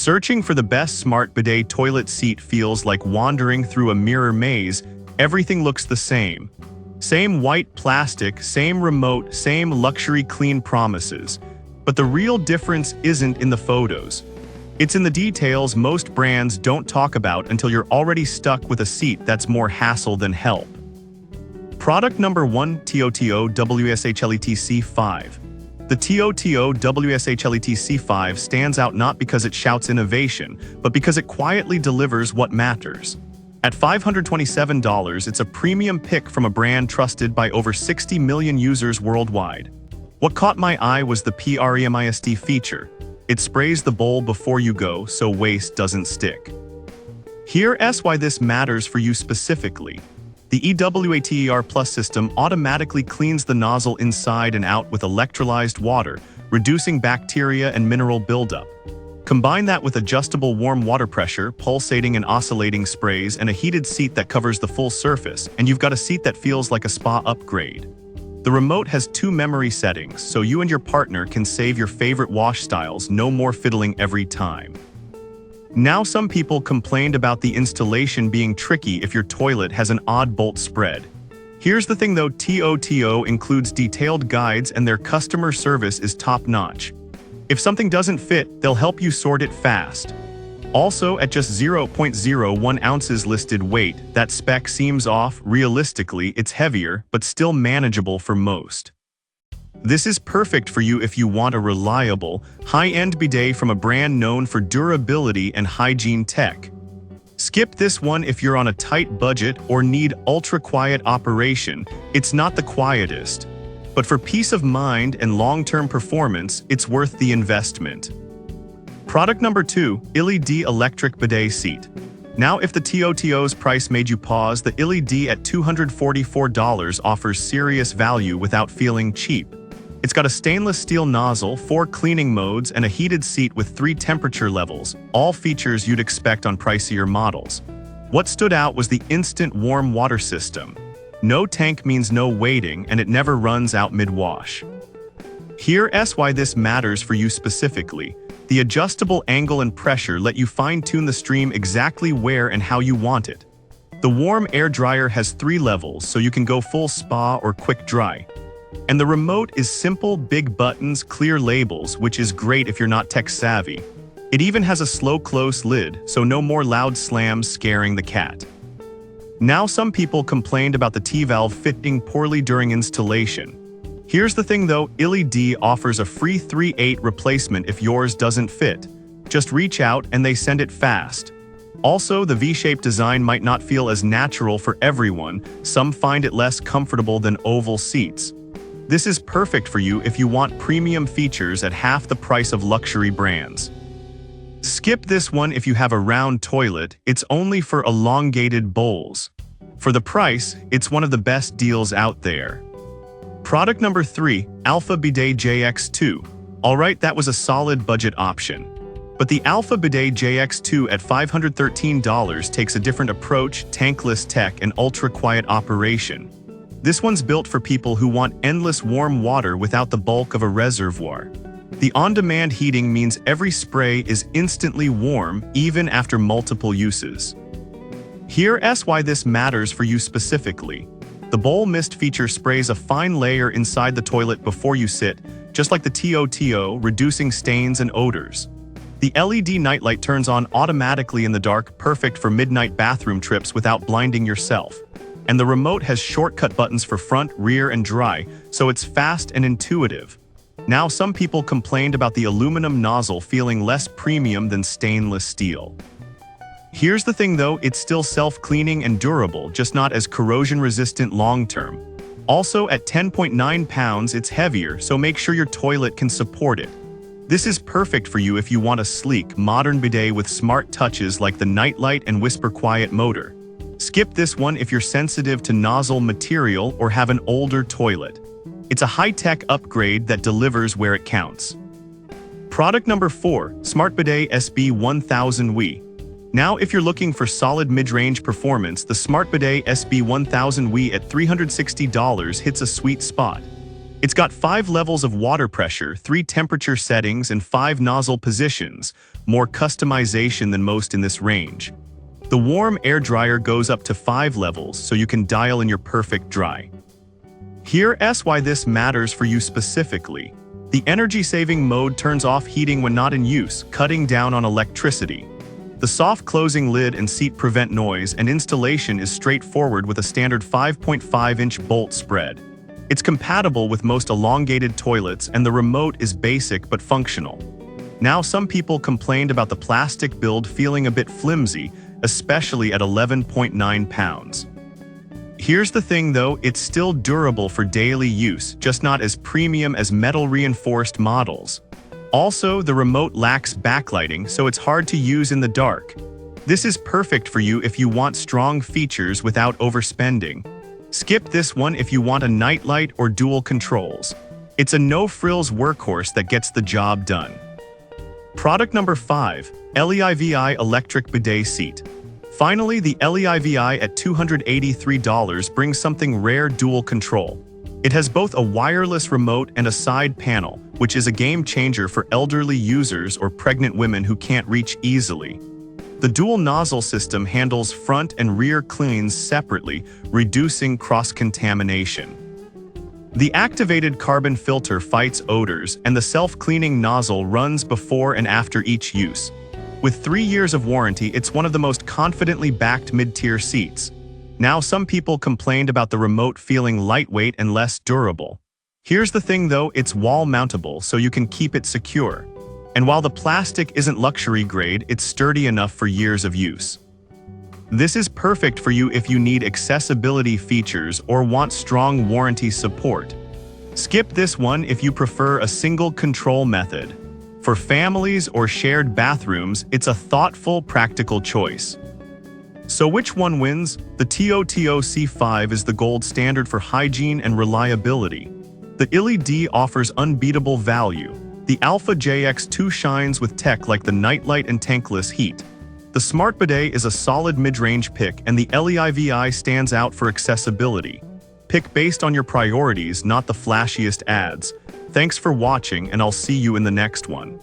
Searching for the best smart bidet toilet seat feels like wandering through a mirror maze. Everything looks the same. Same white plastic, same remote, same luxury clean promises. But the real difference isn't in the photos. It's in the details most brands don't talk about until you're already stuck with a seat that's more hassle than help. Product number 1, Toto Washlet C5. The Toto Washlet C5 stands out not because it shouts innovation, but because it quietly delivers what matters. At $527, it's a premium pick from a brand trusted by over 60 million users worldwide. What caught my eye was the PREMIST feature. It sprays the bowl before you go, so waste doesn't stick. Here's why this matters for you specifically. The EWATER Plus system automatically cleans the nozzle inside and out with electrolyzed water, reducing bacteria and mineral buildup. Combine that with adjustable warm water pressure, pulsating and oscillating sprays, and a heated seat that covers the full surface, and you've got a seat that feels like a spa upgrade. The remote has 2 memory settings, so you and your partner can save your favorite wash styles, no more fiddling every time. Now, some people complained about the installation being tricky if your toilet has an odd bolt spread. Here's the thing though, Toto includes detailed guides and their customer service is top-notch. If something doesn't fit, they'll help you sort it fast. Also, at just 0.01 ounces listed weight, that spec seems off. Realistically, it's heavier, but still manageable for most. This is perfect for you if you want a reliable, high-end bidet from a brand known for durability and hygiene tech. Skip this one if you're on a tight budget or need ultra-quiet operation. It's not the quietest. But for peace of mind and long-term performance, it's worth the investment. Product number 2, LED Electric Bidet Seat. Now, if the Toto's price made you pause, the LED at $244 offers serious value without feeling cheap. It's got a stainless steel nozzle, 4 cleaning modes, and a heated seat with 3 temperature levels, all features you'd expect on pricier models. What stood out was the instant warm water system. No tank means no waiting, and it never runs out mid-wash. Here's why this matters for you specifically. The adjustable angle and pressure let you fine-tune the stream exactly where and how you want it. The warm air dryer has 3 levels, so you can go full spa or quick dry. And the remote is simple, big buttons, clear labels, which is great if you're not tech-savvy. It even has a slow close lid, so no more loud slams scaring the cat. Now, some people complained about the T-valve fitting poorly during installation. Here's the thing though, LED offers a free 3/8 replacement if yours doesn't fit. Just reach out and they send it fast. Also, the V-shaped design might not feel as natural for everyone. Some find it less comfortable than oval seats. This is perfect for you if you want premium features at half the price of luxury brands. Skip this one if you have a round toilet. It's only for elongated bowls. For the price, it's one of the best deals out there. Product number 3, Alpha Bidet JX2. Alright, that was a solid budget option. But the Alpha Bidet JX2 at $513 takes a different approach, tankless tech and ultra-quiet operation. This one's built for people who want endless warm water without the bulk of a reservoir. The on-demand heating means every spray is instantly warm, even after multiple uses. Here's why this matters for you specifically. The bowl mist feature sprays a fine layer inside the toilet before you sit, just like the Toto, reducing stains and odors. The LED nightlight turns on automatically in the dark, perfect for midnight bathroom trips without blinding yourself. And the remote has shortcut buttons for front, rear, and dry, so it's fast and intuitive. Now, some people complained about the aluminum nozzle feeling less premium than stainless steel. Here's the thing though, it's still self-cleaning and durable, just not as corrosion-resistant long-term. Also, at 10.9 pounds, it's heavier, so make sure your toilet can support it. This is perfect for you if you want a sleek, modern bidet with smart touches like the nightlight and whisper quiet motor. Skip this one if you're sensitive to nozzle material or have an older toilet. It's a high-tech upgrade that delivers where it counts. Product number 4, Smart Bidet SB1000W. Now, if you're looking for solid mid-range performance, the Smart Bidet SB1000W at $360 hits a sweet spot. It's got 5 levels of water pressure, 3 temperature settings, and 5 nozzle positions, more customization than most in this range. The warm air dryer goes up to 5 levels, so you can dial in your perfect dry. Here's why this matters for you specifically. The energy-saving mode turns off heating when not in use, cutting down on electricity. The soft closing lid and seat prevent noise, and installation is straightforward with a standard 5.5-inch bolt spread. It's compatible with most elongated toilets, and the remote is basic but functional. Now, some people complained about the plastic build feeling a bit flimsy, especially at 11.9 pounds. Here's the thing though, it's still durable for daily use, just not as premium as metal-reinforced models. Also, the remote lacks backlighting, so it's hard to use in the dark. This is perfect for you if you want strong features without overspending. Skip this one if you want a nightlight or dual controls. It's a no-frills workhorse that gets the job done. Product number 5, LEIVI Electric Bidet Seat. Finally, the LEIVI at $283 brings something rare: dual control. It has both a wireless remote and a side panel, which is a game changer for elderly users or pregnant women who can't reach easily. The dual nozzle system handles front and rear cleans separately, reducing cross-contamination. The activated carbon filter fights odors, and the self-cleaning nozzle runs before and after each use. With 3 years of warranty, it's one of the most confidently backed mid-tier seats. Now, some people complained about the remote feeling lightweight and less durable. Here's the thing though, it's wall-mountable, so you can keep it secure. And while the plastic isn't luxury grade, it's sturdy enough for years of use. This is perfect for you if you need accessibility features or want strong warranty support. Skip this one if you prefer a single control method. For families or shared bathrooms, it's a thoughtful, practical choice. So which one wins? The Toto C5 is the gold standard for hygiene and reliability. The LED offers unbeatable value. The Alpha JX2 shines with tech like the nightlight and tankless heat. The Smart Bidet is a solid mid-range pick, and the LEIVI stands out for accessibility. Pick based on your priorities, not the flashiest ads. Thanks for watching, and I'll see you in the next one.